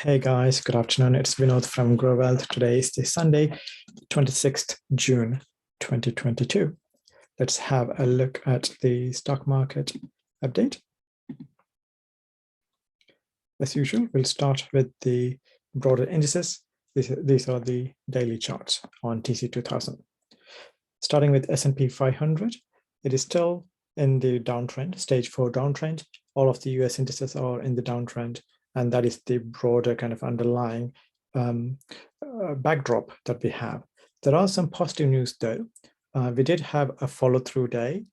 Hey guys, good afternoon. It's Vinod from GrowWealth. Today is the Sunday, 26th June 2022. Let's have a look at the stock market update. As usual, we'll start with the broader indices. These are the daily charts on TC2000. Starting with S&P 500, it is still in the downtrend, stage 4 downtrend. All of the US indices are in the downtrend, and that is the broader kind of underlying backdrop that we have. There are some positive news though. We did have a follow-through day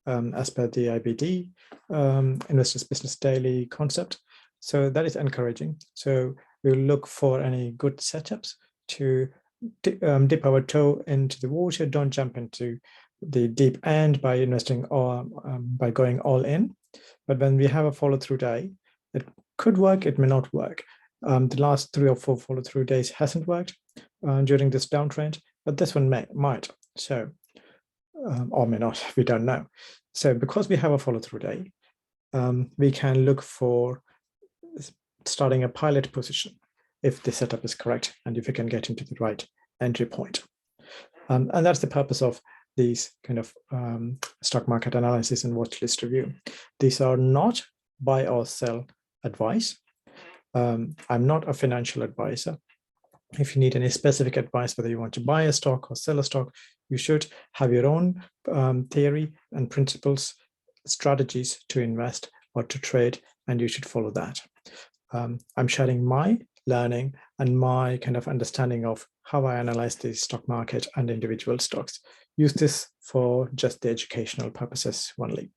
as per the IBD, Investors Business Daily concept. So that is encouraging. So we'll look for any good setups to dip our toe into the water. Don't jump into the deep end by investing or by going all in. But when we have a follow-through day, it could work, it may not work. The last 3 or 4 follow-through days hasn't worked during this downtrend, but this one might. So, or may not, we don't know. So because we have a follow-through day, we can look for starting a pilot position if the setup is correct and if we can get into the right entry point. And that's the purpose of these kind of stock market analysis and watch list review. These are not buy or sell advice. I'm not a financial advisor. If you need any specific advice, whether you want to buy a stock or sell a stock, you should have your own theory and principles, strategies to invest or to trade, and you should follow that. I'm sharing my learning and my kind of understanding of how I analyze the stock market and individual stocks. Use this for just the educational purposes only.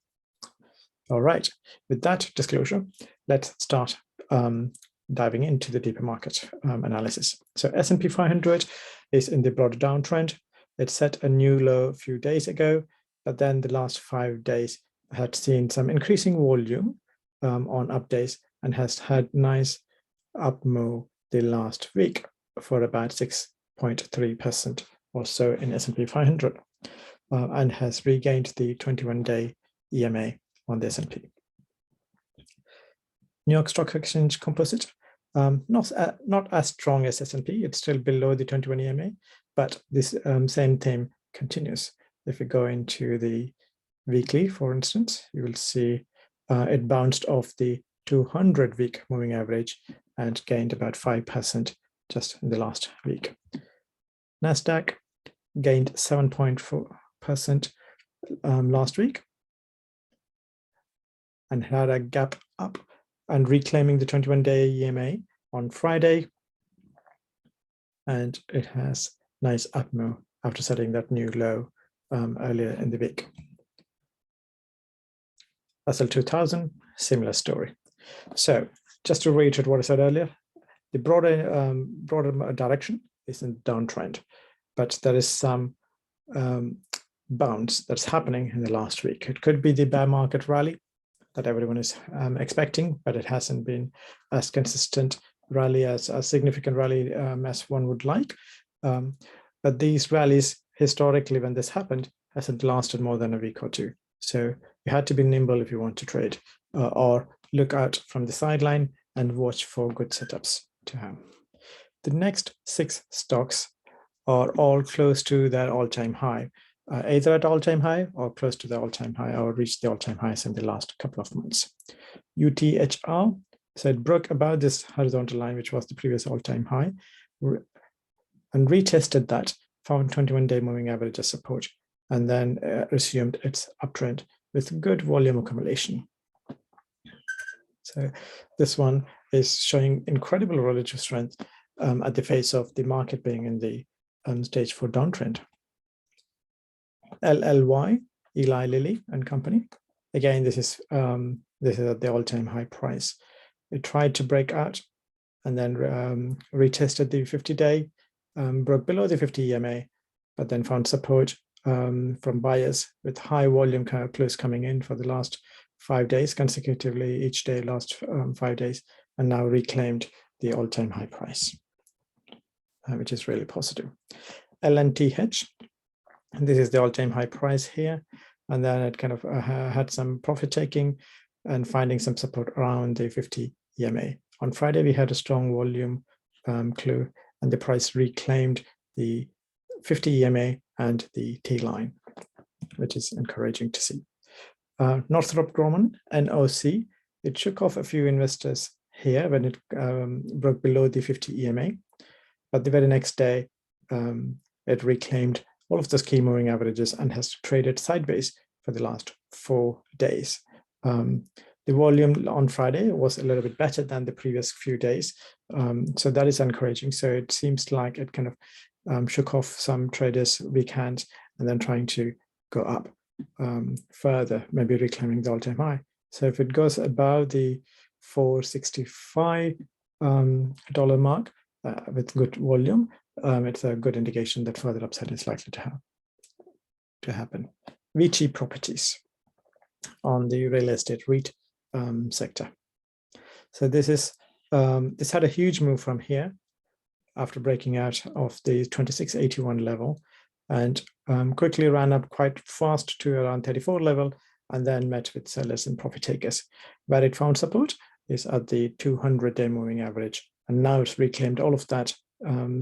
All right, with that disclosure, let's start diving into the deeper market analysis. So S&P 500 is in the broader downtrend. It set a new low a few days ago, but then the last 5 days had seen some increasing volume on up days and has had nice up move the last week for about 6.3% or so in S&P 500 and has regained the 21-day EMA on the S&P. New York Stock Exchange Composite, not as strong as S&P. It's still below the 21 EMA, but this same theme continues. If we go into the weekly, for instance, you will see it bounced off the 200-week moving average and gained about 5% just in the last week. NASDAQ gained 7.4% last week and had a gap up and reclaiming the 21-day EMA on Friday. And it has nice up move after setting that new low earlier in the week. Russell 2000, similar story. So just to reiterate what I said earlier, the broader direction is in downtrend, but there is some bounce that's happening in the last week. It could be the bear market rally that everyone is expecting, but it hasn't been as consistent rally, as a significant rally as one would like. But these rallies, historically, when this happened, hasn't lasted more than a week or two. So you had to be nimble if you want to trade or look out from the sideline and watch for good setups to have. The next 6 stocks are all close to their all-time high, either at all-time high or close to the all-time high or reached the all-time highs in the last couple of months. UTHR, so it broke above this horizontal line, which was the previous all-time high, and retested that, found 21-day moving average as support, and then resumed its uptrend with good volume accumulation. So this one is showing incredible relative strength at the face of the market being in the stage 4 downtrend. LLY, Eli Lilly and Company. Again, this is at the all-time high price. It tried to break out and then retested the 50-day, broke below the 50 EMA, but then found support from buyers with high volume close coming in for the last 5 days consecutively, each day last 5 days, and now reclaimed the all-time high price, which is really positive. LNTH, this is the all-time high price here, and then it kind of had some profit taking and finding some support around the 50 EMA On Friday, we had a strong volume clue, and the price reclaimed the 50 EMA and the T-line, which is encouraging to see. Northrop Grumman, NOC, it shook off a few investors here when it broke below the 50 EMA, but the very next day, it reclaimed all of those key moving averages and has traded sideways for the last 4 days. The volume on Friday was a little bit better than the previous few days. So that is encouraging. So it seems like it kind of shook off some traders' weak hands and then trying to go up further, maybe reclaiming the all-time high. So if it goes above the $465 mark with good volume, it's a good indication that further upside is likely to happen. VT Properties on the real estate REIT sector. So this had a huge move from here after breaking out of the 2681 level, and quickly ran up quite fast to around 34 level, and then met with sellers and profit takers. Where it found support is at the 200-day moving average, and now it's reclaimed all of that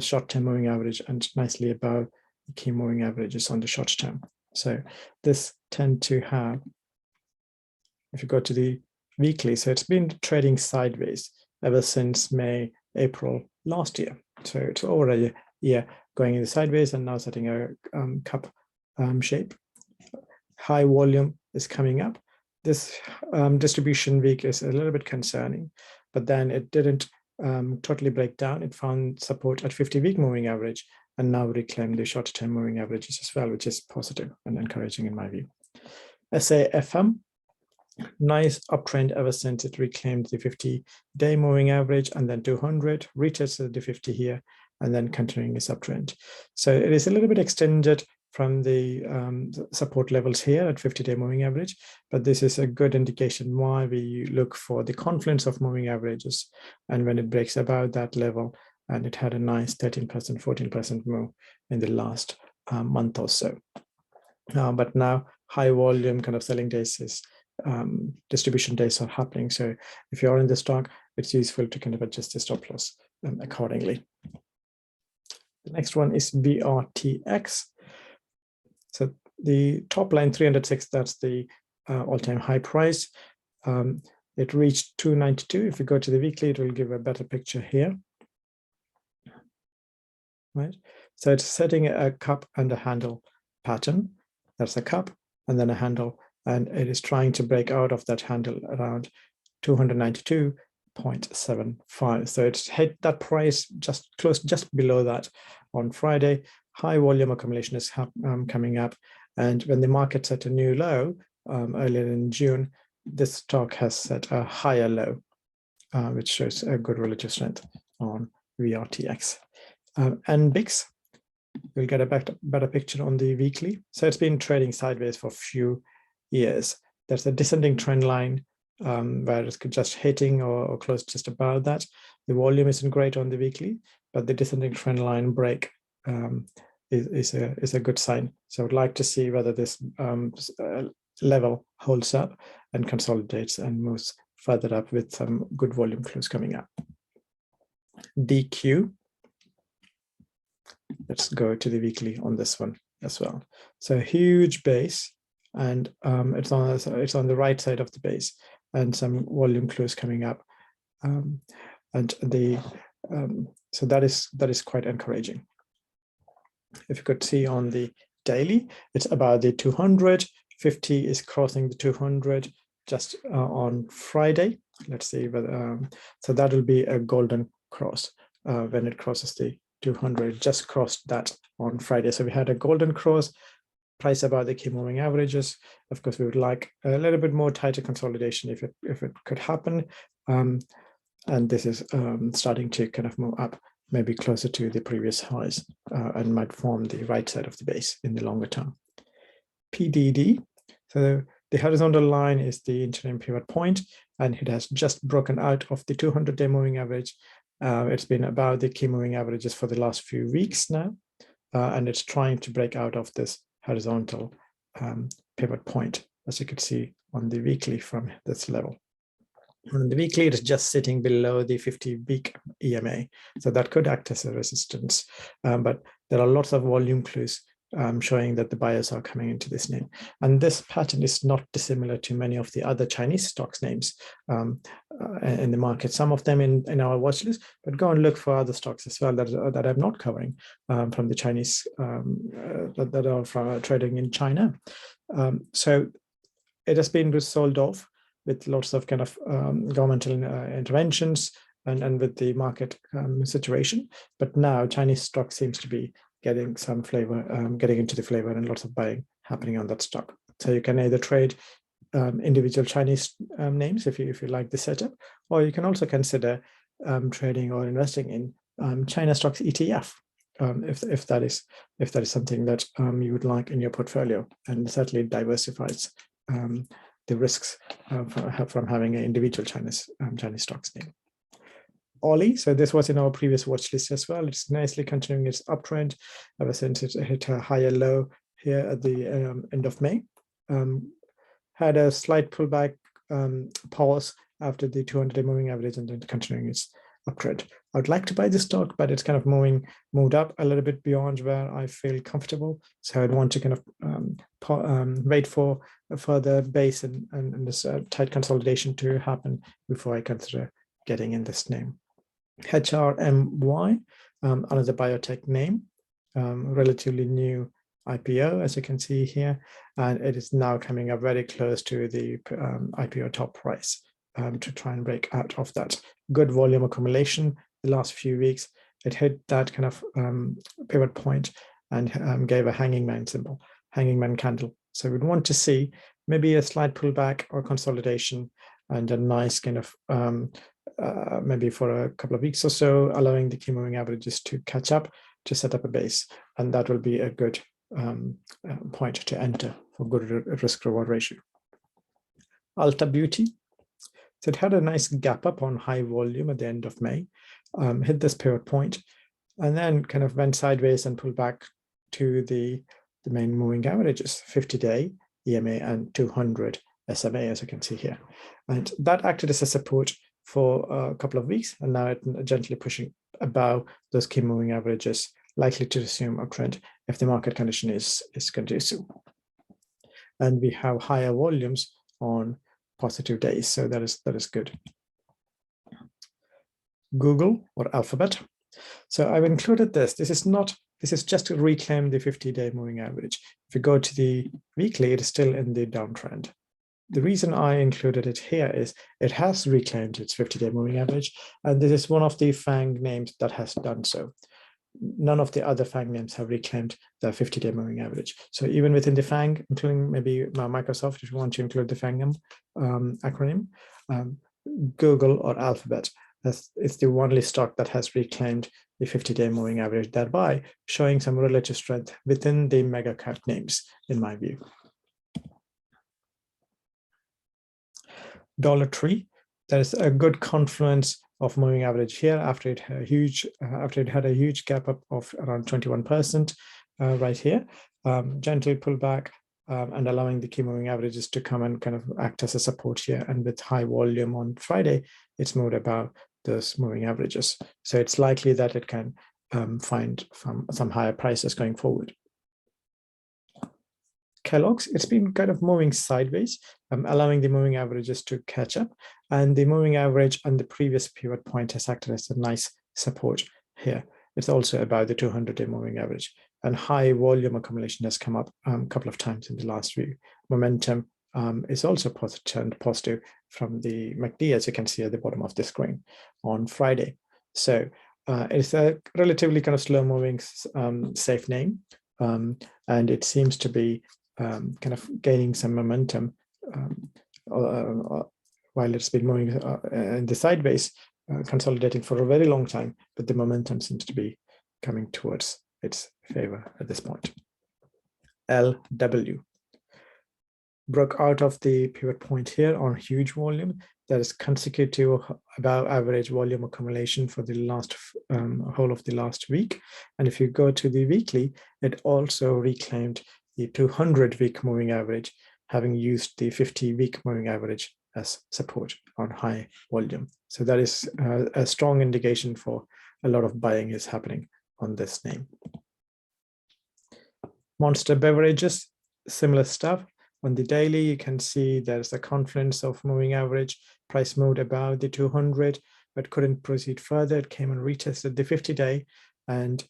short-term moving average and nicely above the key moving averages on the short term. So this tend to have, if you go to the weekly, so it's been trading sideways ever since May, April last year. So it's over a year going in the sideways and now setting a cup shape. High volume is coming up. This distribution week is a little bit concerning, but then it didn't totally break down. It found support at 50-week moving average and now reclaimed the short-term moving averages as well, which is positive and encouraging in my view. SAFM, nice uptrend ever since it reclaimed the 50-day moving average and then 200, retested the 50 here, and then continuing its uptrend. So it is a little bit extended from the support levels here at 50-day moving average, but this is a good indication why we look for the confluence of moving averages. And when it breaks above that level, and it had a nice 13%, 14% move in the last month or so. But now high volume kind of selling days is distribution days are happening. So if you're in the stock, it's useful to kind of adjust the stop loss accordingly. The next one is Vrtx. So the top line 306, that's the all-time high price. It reached 292. If you go to the weekly, it will give a better picture here. Right. So it's setting a cup and a handle pattern. That's a cup and then a handle, and it is trying to break out of that handle around 292.75. So it's hit that price just below that on Friday. High volume accumulation is coming up, and when the market set a new low earlier in June, this stock has set a higher low, which shows a good relative strength on Vrtx. And BIX, we'll get a better picture on the weekly. So it's been trading sideways for a few years. There's a descending trend line where it's just hitting or close just above that. The volume isn't great on the weekly, but the descending trend line break is a good sign. So I'd like to see whether this level holds up and consolidates and moves further up with some good volume clues coming up. DQ. Let's go to the weekly on this one as well. So huge base, and it's on the right side of the base, and some volume clues coming up, and the so that is quite encouraging. If you could see on the daily, it's about the 200. 50 is crossing the 200 just on Friday. Let's see whether so that will be a golden cross when it crosses the 200. Just crossed that on Friday. So we had a golden cross, price above the key moving averages. Of course, we would like a little bit more tighter consolidation if it could happen. And this is starting to kind of move up, maybe closer to the previous highs, and might form the right side of the base in the longer term. PDD. So the horizontal line is the interim pivot point, and it has just broken out of the 200-day moving average. It's been about the key moving averages for the last few weeks now, and it's trying to break out of this horizontal pivot point, as you could see on the weekly from this level. On the weekly, it's just sitting below the 50-week EMA. So that could act as a resistance. But there are lots of volume clues showing that the buyers are coming into this name. And this pattern is not dissimilar to many of the other Chinese stocks names in the market, some of them in our watch list, but go and look for other stocks as well that I'm not covering from the Chinese that are from trading in China. So it has been sold off with lots of kind of governmental interventions and with the market situation. But now Chinese stock seems to be getting some flavor, getting into the flavor, and lots of buying happening on that stock. So you can either trade individual Chinese names if you like the setup, or you can also consider trading or investing in China stocks ETF. If that is something that you would like in your portfolio, and certainly diversifies the risks from having an individual Chinese stocks name. Ollie, so this was in our previous watch list as well. It's nicely continuing its uptrend ever since it hit a higher low here at the end of May. Had a slight pullback pause after the 200-day moving average, and then continuing its uptrend. I would like to buy this stock, but it's kind of moved up a little bit beyond where I feel comfortable. So I'd want to kind of wait for a further base and this tight consolidation to happen before I consider getting in this name. HRMY, another biotech name, relatively new IPO, as you can see here, and it is now coming up very close to the IPO top price to try and break out of that. Good volume accumulation the last few weeks. It hit that kind of pivot point and gave a hanging man symbol, hanging man candle. So we'd want to see maybe a slight pullback or consolidation and a nice kind of maybe for a couple of weeks or so, allowing the key moving averages to catch up to set up a base. And that will be a good point to enter for good risk reward ratio. Ulta Beauty. So it had a nice gap up on high volume at the end of May, hit this pivot point, and then kind of went sideways and pulled back to the main moving averages, 50-day EMA and 200 SMA, as you can see here. And that acted as a support for a couple of weeks, and now it's gently pushing above those key moving averages, likely to resume uptrend if the market condition is conducive. And we have higher volumes on positive days, so that is good. Google or Alphabet. So I've included this. This is just to reclaim the 50-day moving average. If you go to the weekly, it is still in the downtrend. The reason I included it here is it has reclaimed its 50-day moving average, and this is one of the FANG names that has done so. None of the other FANG names have reclaimed the 50-day moving average. So even within the FANG, including maybe Microsoft, if you want to include the FANG acronym, Google or Alphabet, it's the only stock that has reclaimed the 50-day moving average, thereby showing some relative strength within the mega cap names, in my view. Dollar Tree, there's a good confluence of moving average here after it had a huge gap up of around 21% right here, gently pull back and allowing the key moving averages to come and kind of act as a support here. And with high volume on Friday, it's moved above those moving averages. So it's likely that it can find some higher prices going forward. Kellogg's, it's been kind of moving sideways, allowing the moving averages to catch up. And the moving average on the previous pivot point has acted as a nice support here. It's also about the 200-day moving average. And high volume accumulation has come up a couple of times in the last week. Momentum is also turned positive from the MACD, as you can see at the bottom of the screen on Friday. So it's a relatively kind of slow-moving, safe name. And it seems to be kind of gaining some momentum while it's been moving in the sideways, consolidating for a very long time, but the momentum seems to be coming towards its favor at this point. LW broke out of the pivot point here on huge volume. That is consecutive above average volume accumulation for the last whole of the last week. And if you go to the weekly, it also reclaimed the 200-week moving average, having used the 50-week moving average as support on high volume. So that is a strong indication for a lot of buying is happening on this name. Monster Beverages, similar stuff. On the daily, you can see there's a confluence of moving average. Price moved above the 200, but couldn't proceed further. It came and retested the 50-day, and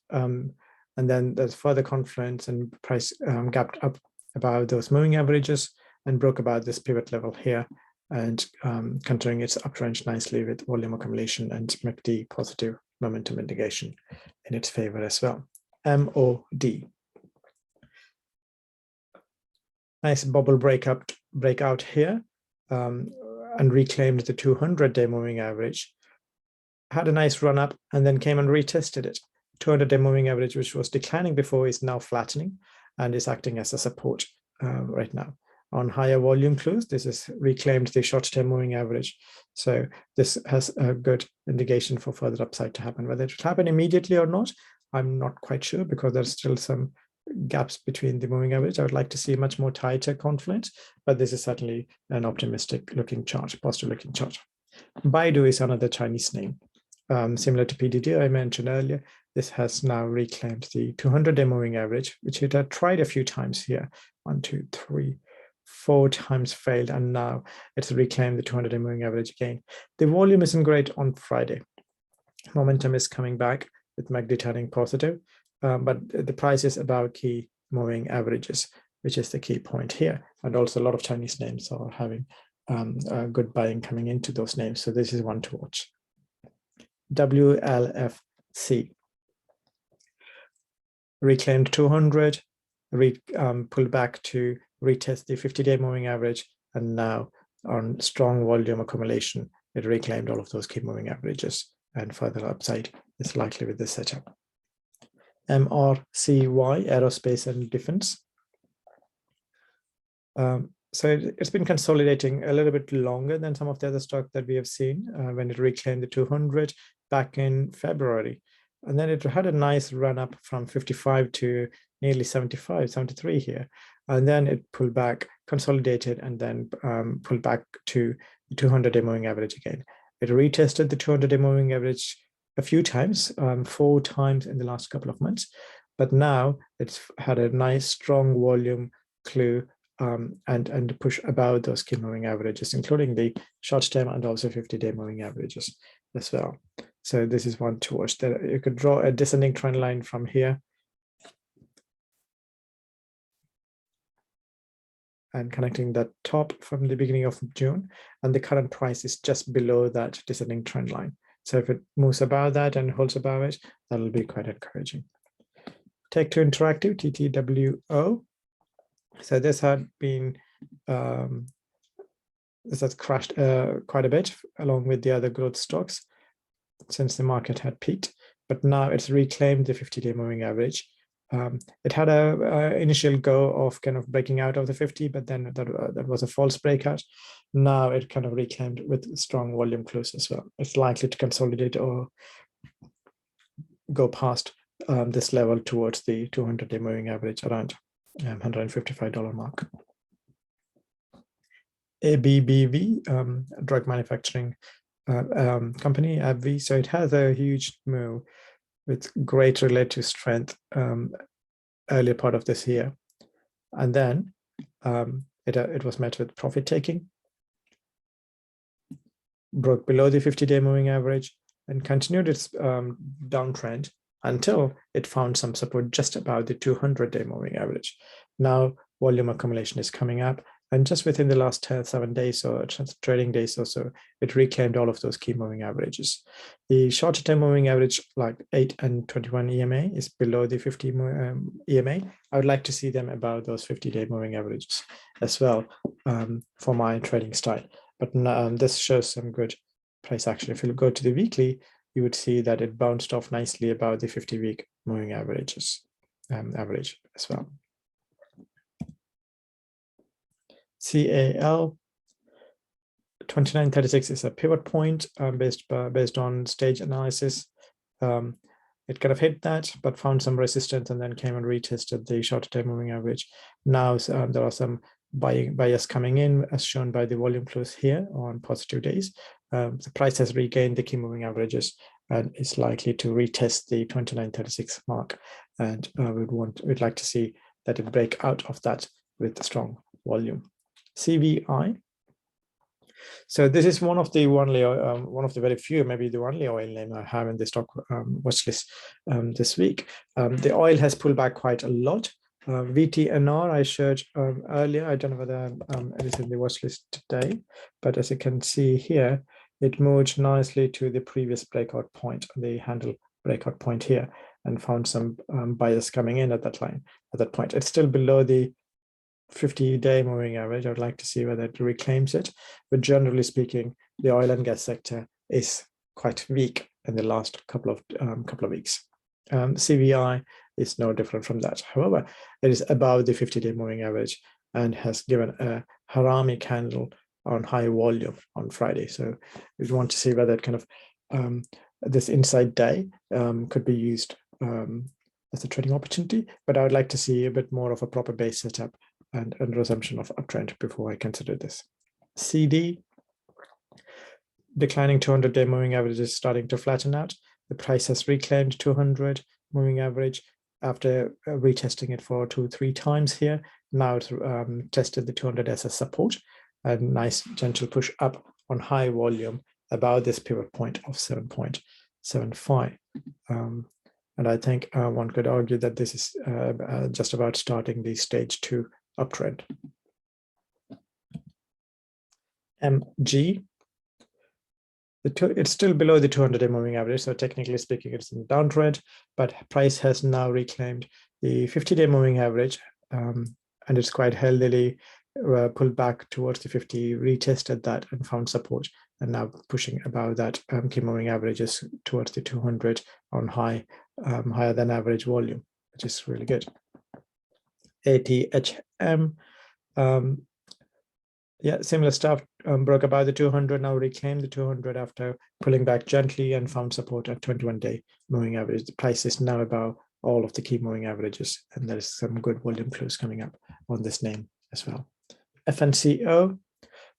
then there's further confluence, and price gapped up about those moving averages and broke about this pivot level here, and continuing its uptrend nicely with volume accumulation and MACD positive momentum indication in its favor as well. MOD. Nice bubble breakout here, and reclaimed the 200-day moving average. Had a nice run up and then came and retested it. 200-day moving average, which was declining before, is now flattening and is acting as a support right now. On higher volume close, this is reclaimed the short-term moving average. So this has a good indication for further upside to happen. Whether it will happen immediately or not, I'm not quite sure, because there's still some gaps between the moving average. I would like to see much more tighter confluence, but this is certainly an optimistic looking chart, positive looking chart. Baidu is another Chinese name. Similar to PDD I mentioned earlier, this has now reclaimed the 200-day moving average, which it had tried a few times here. 1, 2, 3, 4 times failed, and now it's reclaimed the 200-day moving average again. The volume isn't great on Friday. Momentum is coming back with MACD turning positive, but the price is about key moving averages, which is the key point here. And also a lot of Chinese names are having good buying coming into those names. So this is one to watch. WLFC. Reclaimed 200, pulled back to retest the 50-day moving average, and now on strong volume accumulation, it reclaimed all of those key moving averages, and further upside is likely with this setup. MRCY, Aerospace and Defense. So it's been consolidating a little bit longer than some of the other stock that we have seen when it reclaimed the 200 back in February. And then it had a nice run up from 55 to nearly 75, 73 here. And then it pulled back, consolidated, and then pulled back to the 200-day moving average again. It retested the 200-day moving average a few times, 4 times in the last couple of months. But now it's had a nice strong volume clue and push above those key moving averages, including the short-term and also 50-day moving averages as well. So this is one to watch. That you could draw a descending trend line from here and connecting that top from the beginning of June, and the current price is just below that descending trend line. So if it moves above that and holds above it, that'll be quite encouraging. Take-Two Interactive, TTWO. So this had been, this has crashed quite a bit along with the other growth stocks since the market had peaked, but now it's reclaimed the 50-day moving average. It had a initial go of kind of breaking out of the 50, but then that was a false breakout. Now it kind of reclaimed with strong volume close as well. It's likely to consolidate or go past this level towards the 200-day moving average around $155 mark. ABBV, drug manufacturing company, AbbVie. So it has a huge move with great relative strength earlier part of this year. And then it was met with profit taking, broke below the 50-day moving average, and continued its downtrend until it found some support just about the 200-day moving average. Now volume accumulation is coming up, and just within the last 7 days or trading days or so, it reclaimed all of those key moving averages. The shorter term moving average, like 8 and 21 EMA, is below the 50 EMA. I would like to see them above those 50-day moving averages as well for my trading style. But this shows some good price action. If you go to the weekly, you would see that it bounced off nicely above the 50-week moving averages, average as well. CAL 2936 is a pivot point based on stage analysis. It kind of hit that, but found some resistance and then came and retested the short-term moving average. Now there are some bias coming in, as shown by the volume close here on positive days. The price has regained the key moving averages and is likely to retest the 29.36 mark. And we'd like to see that it break out of that with strong volume. CVI. So this is one of the very few, maybe the only oil name I have in the stock watch list this week. The oil has pulled back quite a lot. VTNR I showed earlier. I don't know whether it is in the watch list today, but as you can see here, it moved nicely to the previous breakout point, the handle breakout point here, and found some bias coming in at that point. It's still below the 50-day moving average. I'd like to see whether it reclaims it, but generally speaking, the oil and gas sector is quite weak in the last couple of weeks. CVI is no different from that. However, it is above the 50-day moving average and has given a harami candle on high volume on Friday. So we want to see whether it kind of this inside day could be used as a trading opportunity, but I would like to see a bit more of a proper base setup and resumption of uptrend before I consider this. CD, declining 200-day moving average is starting to flatten out. The price has reclaimed 200 moving average after retesting it for 2-3 times here. Now it's tested the 200 as a support. A nice gentle push up on high volume about this pivot point of 7.75. And I think one could argue that this is just about starting the stage 2 uptrend. MG, it's still below the 200-day moving average, so technically speaking, it's in downtrend, but price has now reclaimed the 50-day moving average, and it's quite healthily pulled back towards the 50, retested that and found support, and now pushing above that key moving averages towards the 200 on higher than average volume, which is really good. ATHM, yeah, similar stuff, broke above the 200, now reclaimed the 200 after pulling back gently and found support at 21-day moving average. The price is now above all of the key moving averages, and there's some good volume close coming up on this name as well. FNCO,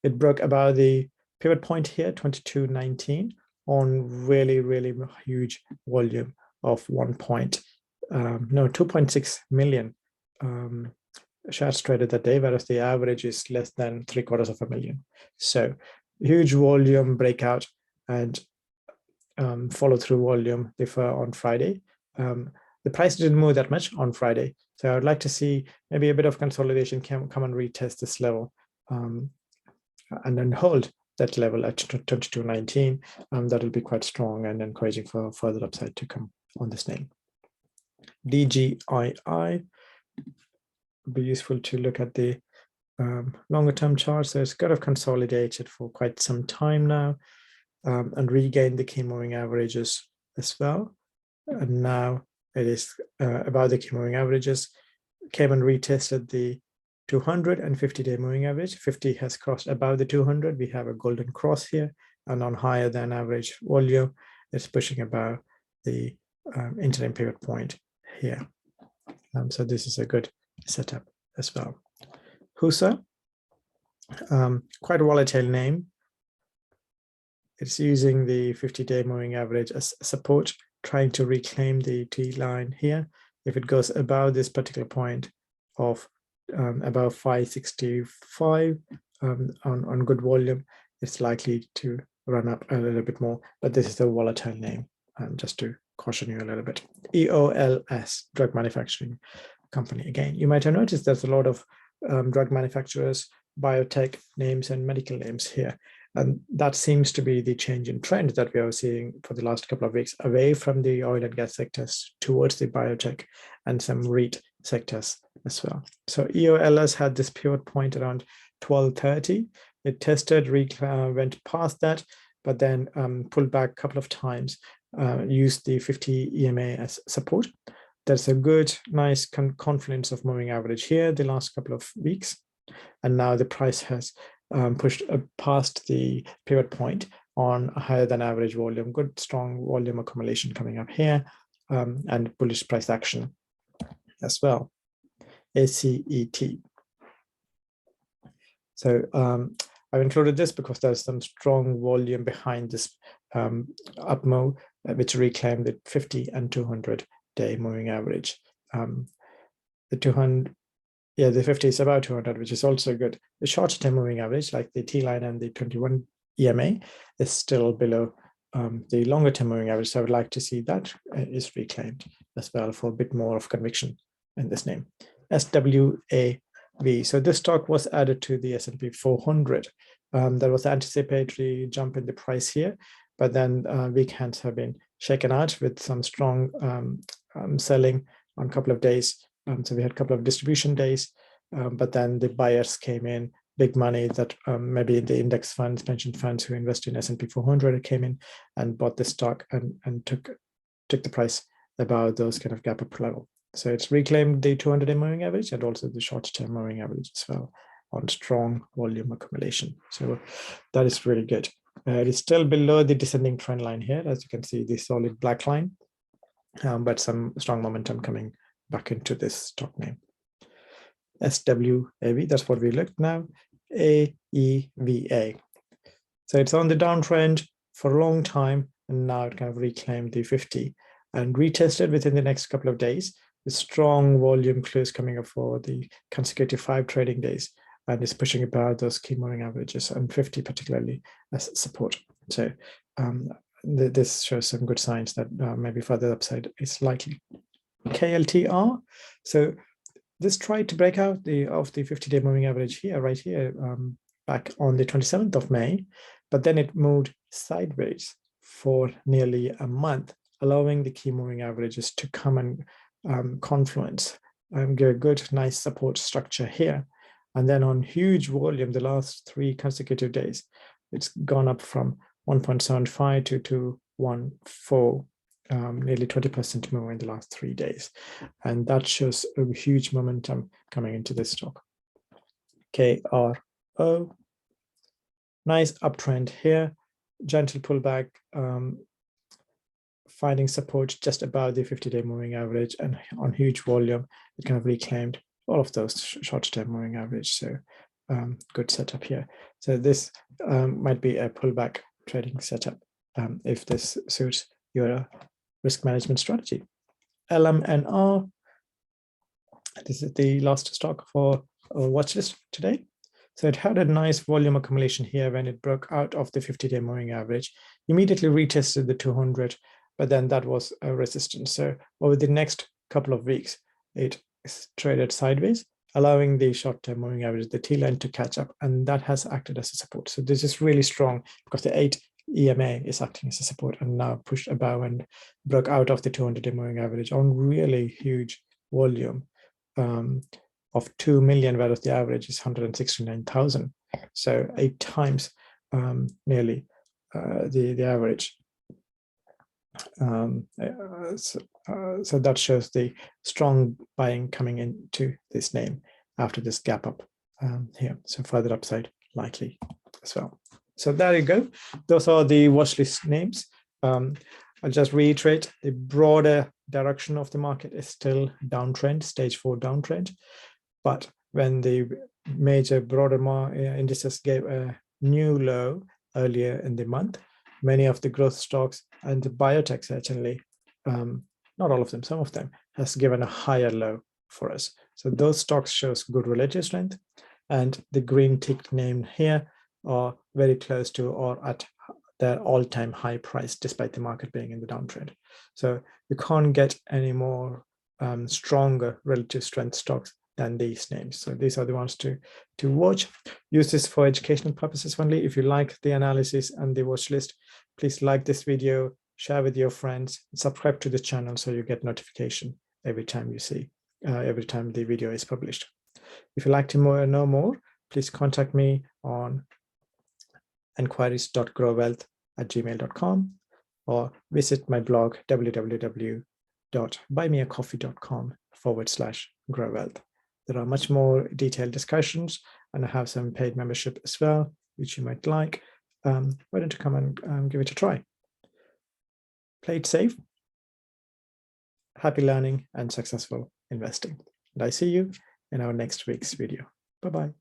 it broke above the pivot point here, 22.19, on really huge volume of 2.6 million shares traded that day, whereas the average is less than 750,000. So huge volume breakout and follow through volume differ on Friday. The price didn't move that much on Friday, so I would like to see maybe a bit of consolidation come and retest this level and then hold that level at 22.19. That will be quite strong and encouraging for further upside to come on this name. DGII, be useful to look at the longer term chart. So it's kind of consolidated for quite some time now and regained the key moving averages as well. And now it is about the key moving averages, came and retested the 250-day moving average. 50 has crossed above the 200. We have a golden cross here, and on higher than average volume, it's pushing above the interim pivot point here. So this is a good setup as well. HUSA, quite a volatile name. It's using the 50-day moving average as support, trying to reclaim the T line here. If it goes above this particular point of about 565 on good volume, it's likely to run up a little bit more, but this is a volatile name, just to caution you a little bit. EOLS, drug manufacturing company. Again, you might have noticed there's a lot of drug manufacturers, biotech names, and medical names here. And that seems to be the change in trend that we are seeing for the last couple of weeks, away from the oil and gas sectors towards the biotech and some REIT sectors as well. So EOLS had this pivot point around 1230. It tested, went past that, but then pulled back a couple of times, used the 50 EMA as support. There's a good, nice confluence of moving average here the last couple of weeks. And now the price has pushed past the pivot point on a higher than average volume, good strong volume accumulation coming up here, and bullish price action as well. ACET. So I've included this because there's some strong volume behind this up move, which reclaimed the 50 and 200-day moving average. The 200, yeah, the 50 is about 200, which is also good. The short-term moving average, like the T-line and the 21 EMA, is still below the longer-term moving average. So I would like to see that is reclaimed as well for a bit more of conviction in this name. SWAV. So this stock was added to the S&P 400. There was anticipatory jump in the price here, but then weak hands have been shaken out with some strong selling on a couple of days. So we had a couple of distribution days, but then the buyers came in, big money that maybe the index funds, pension funds who invest in S&P 400 came in and bought the stock and took the price above those kind of gap up level. So it's reclaimed the 200-day moving average and also the short-term moving average as well on strong volume accumulation. So that is really good. It is still below the descending trend line here, as you can see, the solid black line, but some strong momentum coming back into this stock name. SWAV, that's what we looked now. AEVA. So it's on the downtrend for a long time, and now it kind of reclaimed the 50 and retested within the next couple of days. The strong volume close coming up for the consecutive 5 trading days, and is pushing about those key moving averages and 50 particularly as support. So this shows some good signs that maybe further upside is likely. KLTR. So this tried to break out of the 50-day moving average here, right here, back on the 27th of May, but then it moved sideways for nearly a month, allowing the key moving averages to come and confluence and get a good, nice support structure here. And then on huge volume, the last 3 consecutive days, it's gone up from 1.75 to 2.14. Nearly 20% more in the last 3 days. And that shows a huge momentum coming into this stock. KRO, nice uptrend here, gentle pullback, finding support just above the 50-day moving average, and on huge volume, it kind of reclaimed all of those short-term moving average. So good setup here. So this might be a pullback trading setup if this suits your risk management strategy. LMNR, this is the last stock for our watch list today. So it had a nice volume accumulation here when it broke out of the 50-day moving average, immediately retested the 200, but then that was a resistance. So over the next couple of weeks, it traded sideways, allowing the short-term moving average, the T-line, to catch up, and that has acted as a support. So this is really strong because the 8 EMA is acting as a support and now pushed above and broke out of the 200-day moving average on really huge volume of 2 million, whereas the average is 169,000. So 8 times nearly the average. So that shows the strong buying coming into this name after this gap up here. So further upside likely as well. So there you go. Those are the watch list names. I'll just reiterate, the broader direction of the market is still downtrend, stage 4 downtrend. But when the major broader indices gave a new low earlier in the month, many of the growth stocks and the biotech certainly, not all of them, some of them, has given a higher low for us. So those stocks shows good relative strength, and the green tick name here are very close to or at their all-time high price, despite the market being in the downtrend. So you can't get any more stronger relative strength stocks than these names. So these are the ones to watch. Use this for educational purposes only. If you like the analysis and the watch list, please like this video, share with your friends, subscribe to the channel so you get notification every time you see, every time the video is published. If you'd like to know more, please contact me on enquiries.growwealth@gmail.com or visit my blog www.buymeacoffee.com/growwealth. There are much more detailed discussions, and I have some paid membership as well, which you might like. Why don't you come and give it a try? Play it safe, happy learning, and successful investing. And I see you in our next week's video. Bye-bye.